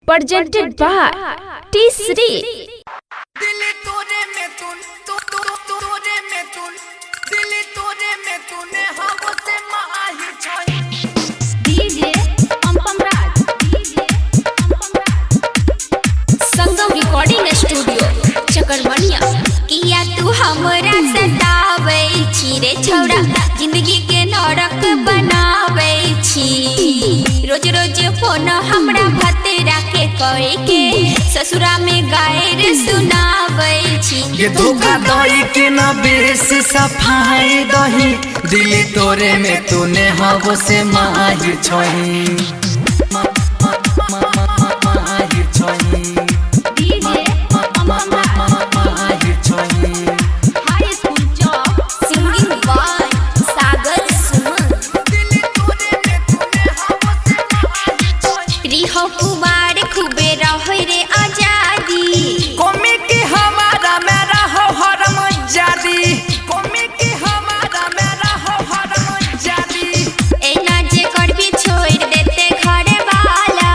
presented by T3. Sangam recording studio Chakarbaniya. किया तू हमरा सतावे छी रे छौड़ा, जिंदगी के नरक बनावे छी। रोज रोज फोन हमरा भतेरा के करे के, ससुरा में गाय रे सुनावे छी। ये धोखा दही के न बेस सफाई दही, दिल तोरे में तूने हवो से माहिर छही। कुमार खूबे रहे रे आजादी, कमी की हमारा मेरा हो हरम जादी, कमी की हमारा मेरा हो हरम जादी। एना जे करबी छोड़ देते घरे वाला,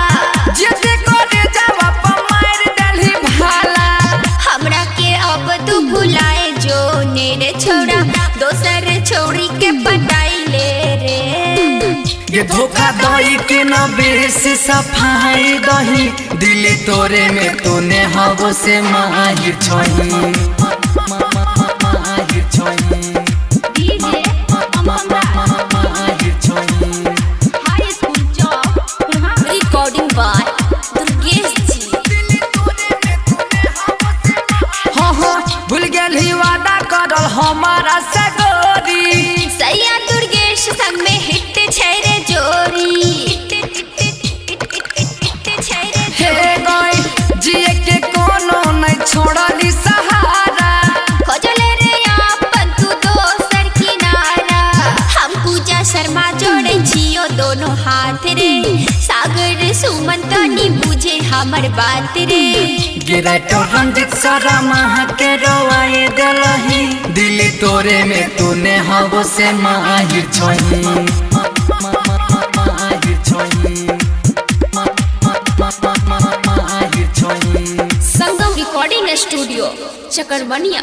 जे करे जावा पर मार देली भाला। हमरा के अब तू भुलाए जो ने रे छोड़ा, दोसर छोड़ी के पटाई ले रे। ये धोखा दही के न बेस सफाई दही, दिल तोरे में तूने हवो से माहिर छही। माहिर छही। रिकॉर्डिंग बाय दुर्गेश जी। हाँ हाँ भूल गेली वादा करल हमारा सगोरी, सैया दुर्गेश संग में हिट छै रे जोड़ी। हे गई जिए के कोनो नहीं छोड़ली सहारा, खोजले रे अपन तू दोसर किनारा। हम पूजा शर्मा जोड़े छियो दोनों हाथ रे, सागर सुमन तो नहीं बुझे हमर बात रे। गिराई तो रंजित सारा माह के रोवाए दिलही, दिल तोरे में तूने हवो से माहिर छही। माहिर छही। संगम रिकॉर्डिंग स्टूडियो चकरबनिया।